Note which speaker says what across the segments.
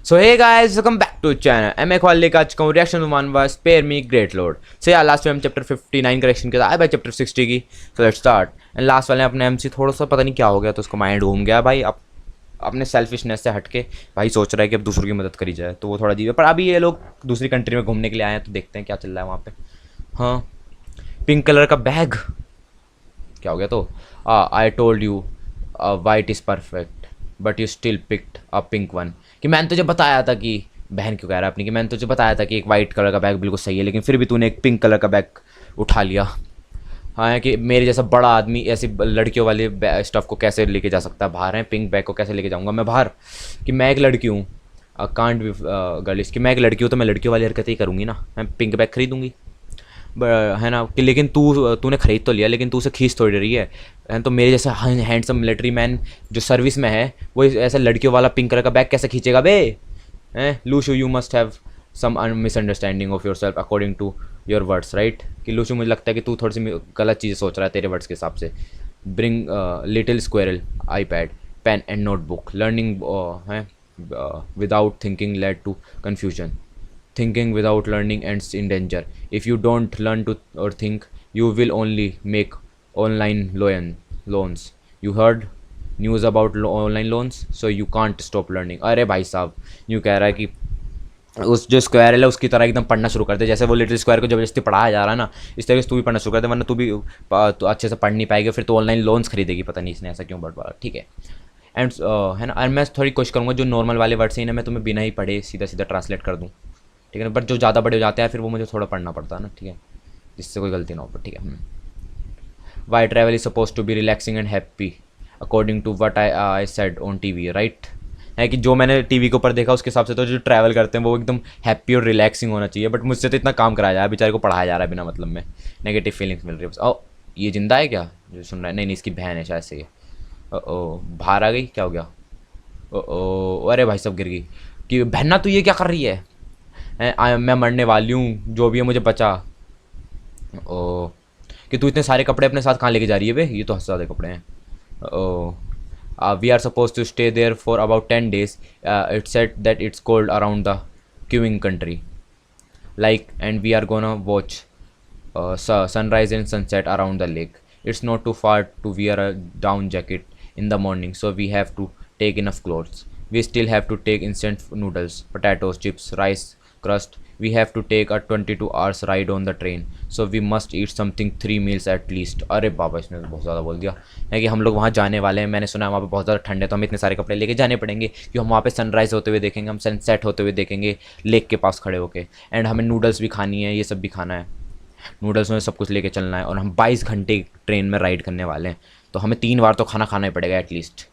Speaker 1: So hey guys, welcome back to channel. मैं एक वाले का चुका हूँ reaction one was spare me great lord. So यार लास्ट में हम चैप्टर 59 करेक्शन किया था भाई चैप्टर 60 की. So let's start. And last वाले ने अपने एमसी थोड़ा सा पता नहीं क्या हो गया तो उसको माइंड घूम गया भाई. अब अपने सेल्फिशनेस से हटके भाई सोच रहा है कि अब दूसरों की मदद करी जाए, तो वो थोड़ा अजीब है. पर अभी ये लोग दूसरी कंट्री में घूमने के लिए आए हैं तो देखते हैं क्या चल रहा है वहाँ पे. हाँ, पिंक कलर का बैग क्या हो गया. तो आई told you white is perfect but you still picked a pink one. कि मैंने तुझे बताया था कि बहन क्यों कह रहा है अपनी, कि मैंने तुझे बताया था कि एक वाइट कलर का बैग बिल्कुल सही है, लेकिन फिर भी तूने एक पिंक कलर का बैग उठा लिया. हाँ, कि मेरे जैसा बड़ा आदमी ऐसी लड़कियों वाले स्टफ़ को कैसे लेके जा सकता है बाहर. है पिंक बैग को कैसे लेके जाऊँगा मैं बाहर. कि मैं एक लड़की हूँ, कांट बी गर्लिश. कि मैं एक लड़की हूँ तो मैं लड़कियों वाली हरकतें ही करूँगी ना. मैं पिंक बैग खरीदूँगी है ना. कि लेकिन तूने खरीद तो लिया, लेकिन तू उसे खींच थोड़ी रही है. तो मेरे जैसा हैंडसम मिलिट्री मैन जो सर्विस में है वो ऐसा लड़कियों वाला पिंक कलर का बैग कैसे खींचेगा बे. हैं Lushu, you must have some misunderstanding of yourself according to your words right. कि लूशू मुझे लगता है कि तू थोड़ी सी गलत चीज़ें सोच रहा है तेरे वर्ड्स के हिसाब से. Bring little squirrel iPad pen and notebook. Learning है without thinking led to confusion. Thinking without learning ends in danger. If you don't learn to or think, you will only make online loans. You heard news about online loans, so you can't stop learning. अरे भाई साहब यूँ कह रहा है कि उस जो स्क्वायर है उसकी तरह एकदम पढ़ना शुरू कर दे. जैसे वो लिटिल स्क्वायर को जबरदस्ती पढ़ाया जा रहा है ना, इस तरह से तू भी पढ़ना शुरू कर दे, वरना तू भी तो अच्छे से पढ़ नहीं पाएगी. फिर तो ऑनलाइन लोन्स खरीदेगी. पता नहीं इसने ऐसा क्यों बढ़. ठीक है. एंड है ना. और मैं थोड़ी कोशिश करूँगा जो नॉर्मल वाले वर्ड्स हैं ना मैं तुम्हें बिना ही पढ़े सीधा सीधा ट्रांसलेट कर दूँ. ठीक है ना. बट जो ज़्यादा बड़े हो जाते हैं फिर वो मुझे थोड़ा पढ़ना पड़ता है ना. ठीक है, जिससे कोई गलती ना हो. ठीक है. Why travel is suppose to be relaxing and happy according to what I said on TV right. है कि जो मैंने टीवी के ऊपर देखा उसके हिसाब से तो जो ट्रैवल करते हैं वो एकदम हैप्पी और रिलैक्सिंग होना चाहिए. बट मुझसे तो इतना काम कराया जा रहा है, बेचारे को पढ़ाया जा रहा है बिना मतलब में. नेगेटिव फीलिंग्स मिल रही है बस. ओ ये जिंदा है क्या जो सुन रहा है. नहीं नहीं, इसकी बहन है शायद से. ये ओ बाहर आ गई. क्या हो गया. ओ अरे भाई सब गिर गई. कि बहना तू ये क्या कर रही है. मैं मरने वाली हूँ, जो भी है मुझे बचा. ओ कि तू इतने सारे कपड़े अपने साथ कहाँ लेके जा रही है बे. ये तो हद से ज़्यादा कपड़े हैं. Oh we are suppose to stay there for about 10 days. It said that it's cold around the queuing country like and we are gonna watch sunrise and sunset around the lake. It's not too far to wear a down jacket in the morning, so we have to take enough clothes. We still have to take instant noodles, potatoes, chips, rice, crust. We have to take a 22 hours ride on the train, so we must eat something 3 meals at least. अरे बाबा इसने तो बहुत ज़्यादा बोल दिया. है कि हम लोग वहाँ जाने वाले हैं, मैंने सुना है वहाँ पे बहुत ज़्यादा ठंड है, तो हमें इतने सारे कपड़े लेके जाने पड़ेंगे कि हम वहाँ पे सनराइज़ होते हुए देखेंगे, हम सनसेट होते हुए देखेंगे लेक के पास खड़े होके. एंड हमें नूडल्स भी खानी है, ये सब भी खाना है. नूडल्स में सब कुछ लेके चलना है. और हम 22 घंटे ट्रेन में राइड करने वाले हैं, तो हमें 3 बार तो खाना खाना ही पड़ेगा at least.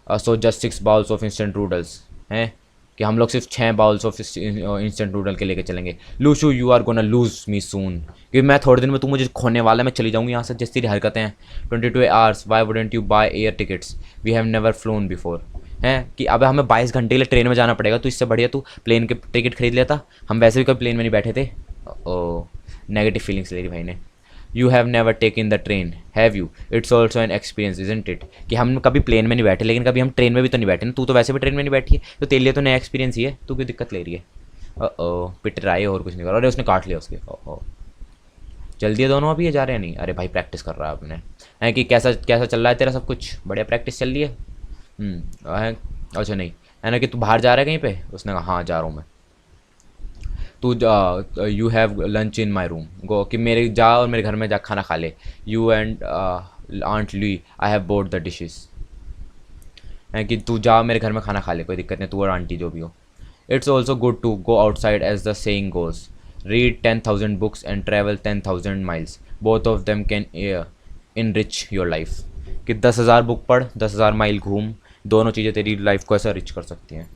Speaker 1: So just 6 bowls of instant noodles हैं कि हम लोग सिर्फ 6 बाउल्स ऑफ इंस्टेंट नूडल के लेके चलेंगे. लूशू यू आर गोना लूज मी सून. कि मैं थोड़े दिन में तू मुझे खोने वाला है, मैं चली जाऊँगी यहाँ से. जैसी तेरी हरकतें हैं. 22 hours. Why wouldn't you buy air tickets. We have never flown before. हैं कि अब हमें 22 घंटे के लिए ट्रेन में जाना पड़ेगा, तो इससे बढ़िया तू प्लेन के टिकट खरीद लेता. हम वैसे भी कभी प्लेन में नहीं बैठे थे. ओ नेगेटिव फीलिंग्स ले रही भाई ने. You have never taken the train have you. It's also an experience isn't it. कि हम कभी प्लेन में नहीं बैठे, लेकिन कभी हम ट्रेन में भी तो नहीं बैठे ना. तू तो वैसे भी ट्रेन में नहीं बैठी है, तो तेरे लिए तो नया एक्सपीरियंस ही है. तू क्यों दिक्कत ले रही है. ओ पिट रहा है और कुछ नहीं कर रहा. अरे उसने काट लिया उसके. ओ जल्दी है दोनों. अभी ये जा रहे हैं नहीं. अरे भाई प्रैक्टिस कर रहा है अपने. है कि कैसा कैसा चल रहा है तेरा सब कुछ. बढ़िया प्रैक्टिस चल रही है. अच्छा नहीं है ना. कि तू बाहर जा रहा है कहीं पे. उसने कहा हाँ जा रहा हूँ मैं. तू you have lunch in my room. Go कि मेरे जा और मेरे घर में जा खाना खा ले. You and auntie I have bored the dishes. है कि तू जा मेरे घर में खाना खा ले, कोई दिक्कत नहीं, तू और आंटी जो भी हो. It's also good to go outside as the saying goes. Read 10,000 books and travel 10,000 miles. Both of them can enrich your life. कि 10,000 बुक पढ़, 10,000 माइल घूम. दोनों चीज़ें तेरी लाइफ को ऐसा रिच कर सकती हैं.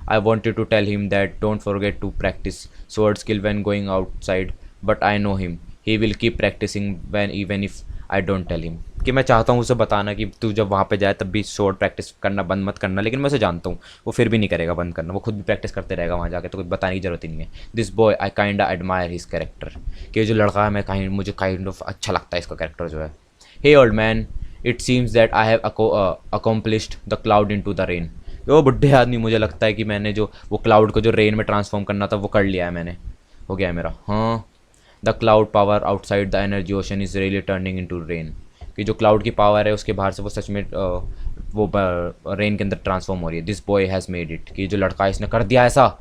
Speaker 1: I wanted to tell him that don't forget to practice sword skill when going outside, but I know him. He will keep practicing even if I don't tell him. कि मैं चाहता हूँ उसे बताना कि तू जब वहाँ पे जाए तब भी स्वॉर्ड प्रैक्टिस करना बंद मत करना, लेकिन मैं उसे जानता हूँ वो फिर भी नहीं करेगा बंद करना. वो खुद भी प्रैक्टिस करते रहेगा वहाँ जाके, तो कुछ बताने की ज़रूरत ही नहीं है. This boy I kind admire his character. कि जो लड़का है मैं मुझे काइंड ऑफ अच्छा लगता है इसका कैरेक्टर जो है. Hey old man, it seems that I have accomplished the cloud into the rain. वो बुढ़े आदमी, मुझे लगता है कि मैंने जो वो क्लाउड को जो रेन में ट्रांसफॉर्म करना था वो कर लिया है मैंने, हो गया है मेरा। हाँ, the cloud power outside the energy ocean is really turning into rain, कि जो क्लाउड की पावर है उसके बाहर से वो सच में वो रेन के अंदर ट्रांसफॉर्म हो रही है। This boy has made it, कि जो लड़का है इसने कर दिया ऐसा।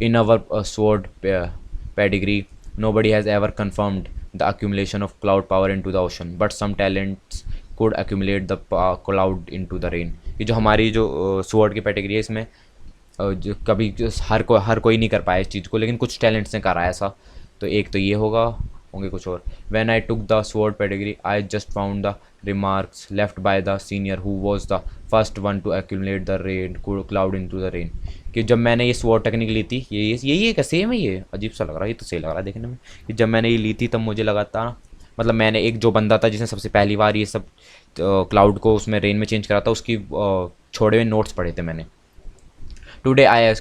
Speaker 1: In our sword pedigree nobody has ever confirmed the accumulation of cloud power into the ocean, but some talents could accumulate the cloud into the rain। कि जो हमारी जो स्वॉर्ड की कैटेगरी है इसमें जो कभी हर कोई नहीं कर पाया इस चीज़ को, लेकिन कुछ टैलेंट्स ने करा है ऐसा। तो एक तो ये होंगे कुछ और। When I took the sword pedigree I just found the remarks left by the senior who was the first one two accumulate the rain cloud into the rain. कि जब मैंने ये स्वॉर्ड टेक्निक ली थी, यही है क्या, सेम है ये, अजीब सा लग रहा है, ये तो सही लग रहा है देखने में। कि जब मैंने ये ली थी तब मुझे लगा था, मतलब मैंने एक जो बंदा था जिसने सबसे पहली बार ये सब क्लाउड को उसमें रेन में चेंज करा था, उसकी छोड़े हुए नोट्स पढ़े थे मैंने। Today I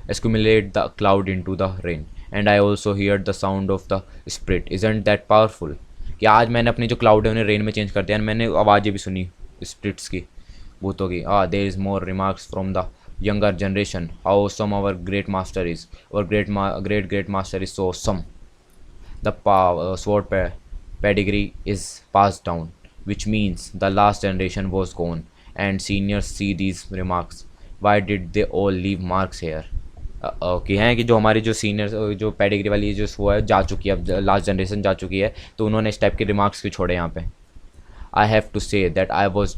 Speaker 1: accumulate the cloud into the rain and I also heard the sound of the spirit. Isn't that powerful? कि आज मैंने अपनी जो क्लाउड है उन्हें रेन में चेंज कर दिया, मैंने आवाज़ें भी सुनी स्पिरिट्स की, भूतों की। There is more remarks from the younger generation how awesome our great master is, our great master is so awesome. The sword pedigree is passed down, which means the last generation was gone, and seniors see these remarks. Why did they all leave marks here? Okay हैं कि जो हमारी जो seniors जो pedigree वाली जो वो है जा चुकी है, अब लास्ट जनरेशन जा चुकी है, तो उन्होंने इस टाइप के रिमार्क्स क्यों छोड़े यहाँ पे। I have to say that I was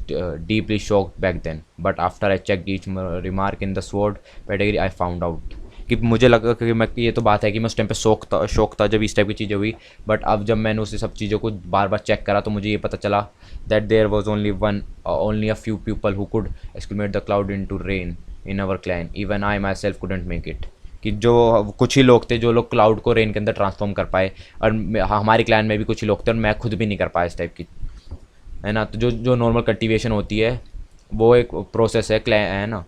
Speaker 1: deeply shocked back then, but after I checked each remark in the sword pedigree, I found out कि मुझे लगा कि मैं, ये तो बात है कि मैं उस टाइम पे शौक था जब इस टाइप की चीज़ें हुई, बट अब जब मैंने उस सब चीज़ों को बार बार चेक करा तो मुझे ये पता चला that there was only a few people who could estimate the cloud into rain in our clan. Even I myself couldn't make it। कि जो कुछ ही लोग थे जो लोग क्लाउड को रेन के अंदर ट्रांसफॉर्म कर पाए, और हमारे क्लैन में भी कुछ ही लोग थे और मैं खुद भी नहीं कर पाया इस टाइप की, है ना। तो जो नॉर्मल कल्टीवेशन होती है वो एक प्रोसेस है, क्लैन है ना।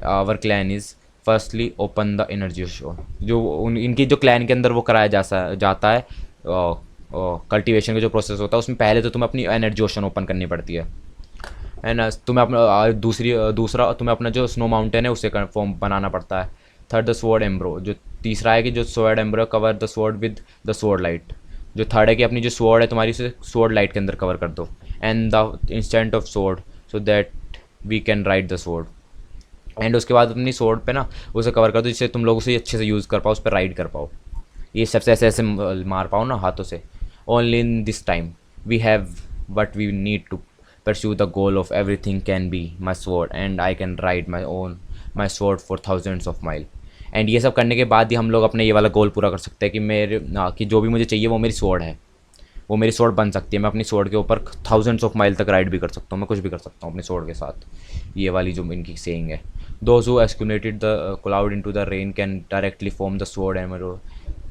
Speaker 1: Our clan is firstly open the energy show, जो इनकी जो क्लैन के अंदर वो कराया जाता है कल्टीवेशन का जो प्रोसेस होता है, उसमें पहले तो तुम्हें अपनी एनर्जी ओशन ओपन करनी पड़ती है ना। तुम्हें अपना दूसरा तुम्हें अपना जो स्नो माउंटेन है उसे फॉर्म बनाना पड़ता है। थर्ड द स्वॉर्ड एम्ब्रो, जो तीसरा है कि जो sword एम्ब्रो cover the sword with the sword light. जो थर्ड है कि अपनी जो स्वॉर्ड है तुम्हारी उसे स्वॉर्ड लाइट के अंदर कवर कर दो। And the instant of sword so that we can ride the sword. And उसके बाद अपनी स्वॉर्ड पे ना उसे कवर कर दो जिससे तुम लोग उसे अच्छे से यूज़ कर पाओ, उस पर राइड कर पाओ, ये सबसे ऐसे मार पाओ ना हाथों से। Only in this time we have what we need to pursue the goal of everything can be my sword and I can ride my sword for thousands of mile। And ये सब करने के बाद ही हम लोग अपने ये वाला गोल पूरा कर सकते हैं कि कि जो भी मुझे चाहिए वो मेरी स्वॉर्ड है, वो मेरी स्वॉर्ड बन सकती है। मैं अपनी स्वॉर्ड के ऊपर थाउजेंड्स ऑफ माइल तक राइड भी कर सकता हूँ, मैं कुछ भी कर सकता हूँ अपनी स्वॉर्ड के साथ। ये वाली जो इनकी सेइंग है, those who escalated the cloud into the rain can directly form the sword embryo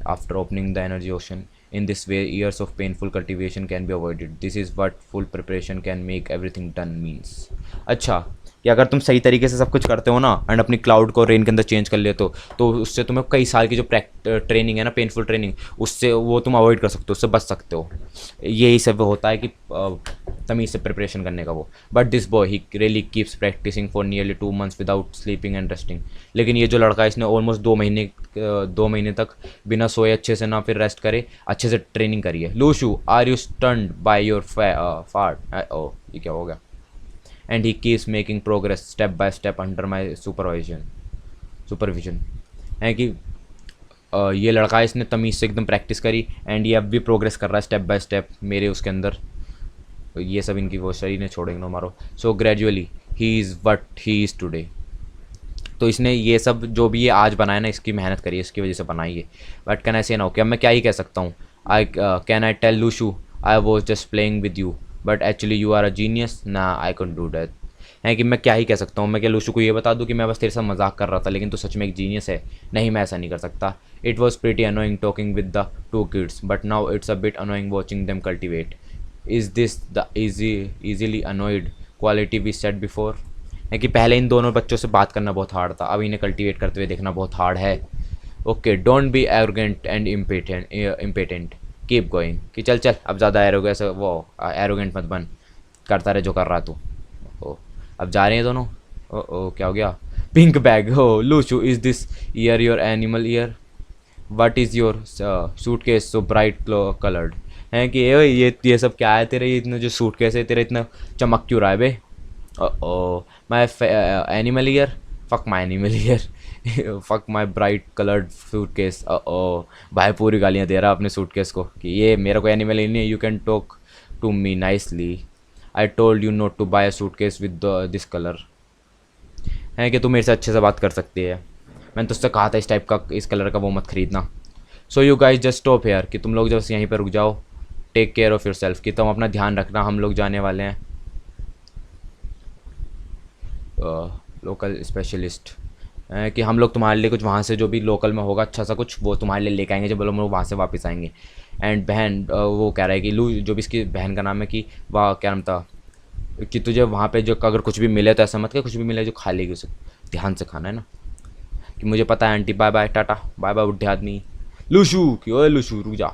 Speaker 1: after opening the energy ocean। In this way years of painful cultivation can be avoided। This is what full preparation can make everything done means। अच्छा, कि अगर तुम सही तरीके से सब कुछ करते हो ना एंड अपनी क्लाउड को रेन के अंदर चेंज कर लेते हो तो उससे तुम्हें कई साल की जो ट्रेनिंग है ना, पेनफुल ट्रेनिंग, उससे वो तुम अवॉइड कर सकते हो, उससे बच सकते हो। यही सब होता है कि तमीज़ से प्रिपरेशन करने का वो। But this boy he really keeps practicing for nearly 2 months without sleeping and resting. लेकिन ये जो लड़का है इसने ऑलमोस्ट 2 महीने तक बिना सोए अच्छे से ना फिर रेस्ट करे अच्छे से ट्रेनिंग करी है। Lushu are you stunned by your fart? ओ ये क्या हो गया? And he keeps making progress step by step under my supervision. है कि ये लड़का है, इसने तमीज़ से एकदम प्रैक्टिस करी एंड ये अब भी प्रोग्रेस कर रहा है स्टेप बाय स्टेप मेरे उसके अंदर। ये सब इनकी वो शरीर ने छोड़ेंगे नो मारो। So gradually he is what he is today. तो इसने ये सब जो भी ये आज बनाया ना, इसकी मेहनत करी है, इसकी वजह से बनाई है। बट कैन आई से नाउ, क्या मैं क्या ही कह सकता हूँ? Can I tell Lushu I was just playing with you but actually you are a genius? ना आई कैन डू दैट। है कि मैं क्या ही कह सकता हूँ? मैं क्या लूशू को ये बता दूँ कि मैं बस तेरे साथ मजाक कर रहा था लेकिन तू सच में एक जीनियस है? नहीं, मैं ऐसा नहीं कर सकता। It was pretty annoying talking with the 2 kids but now it's a bit annoying watching them cultivate. Is this the easily annoyed quality we set before? है कि पहले इन दोनों बच्चों से बात करना बहुत हार्ड था, अब इन्हें कल्टिवेट करते हुए देखना बहुत हार्ड है। Okay, don't be arrogant and impatient, keep going. कि चल अब ज़्यादा एरोगेंस वो एरोगेंट मत बन, करता रहे जो कर रहा तू। ओ अब जा रहे हैं दोनों। ओ क्या हो गया? पिंक बैग, हो Lushu, is this year your animal year? What is your suitcase so bright coloured? है कि ये सब क्या है तेरे, ये इतना जो सूटकेस है तेरा इतना चमक क्यों रहा है बे? Oh my animal year, fuck my animal year, fuck my bright coloured suitcase. ओ भाई पूरी गालियाँ दे रहा अपने सूटकेस को कि ये मेरा कोई एनिमल ही नहीं है, you can talk to me nicely, I told you not to buy a suitcase with this colour. है कि तू मेरे से अच्छे से बात कर सकती है, मैंने तुझसे कहा था इस टाइप का, इस कलर का वो मत खरीदना। So you guys just stop here, कि तुम लोग जस्ट यहीं पर रुक जाओ। Take care of yourself, कि तुम अपना ध्यान रखना, हम लोग जाने वाले हैं लोकल स्पेशलिस्ट। कि हम लोग तुम्हारे लिए कुछ वहाँ से जो भी लोकल में होगा अच्छा सा कुछ वो तुम्हारे लिए लेके आएंगे जब हम लोग वहाँ से वापस आएंगे। एंड बहन वो कह रहा है कि लू, जो भी इसकी बहन का नाम है, कि वाह क्या नाम था, कि तुझे वहाँ पे जो अगर कुछ भी मिले तो ऐसा मत कर कुछ भी मिले जो खा लेगी उसे, ध्यान से खाना है ना। कि मुझे पता है auntie, bye bye tata, bye bye बुढ़े आदमी। लूशू कि ओए लूशू रुक जा,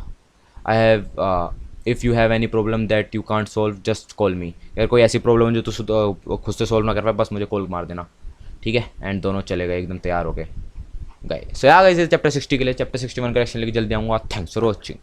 Speaker 1: I have if you have any problem that you can't solve just call me. अगर कोई ऐसी प्रॉब्लम है जो तू खुद से सॉल्व ना कर पाए बस मुझे कॉल मार देना, ठीक है। एंड दोनों चले गए एकदम तैयार हो गए। सो आ गए चैप्टर 60 के लिए। चैप्टर 61 का रिएक्शन लेके जल्दी आऊँगा। Thanks for watching.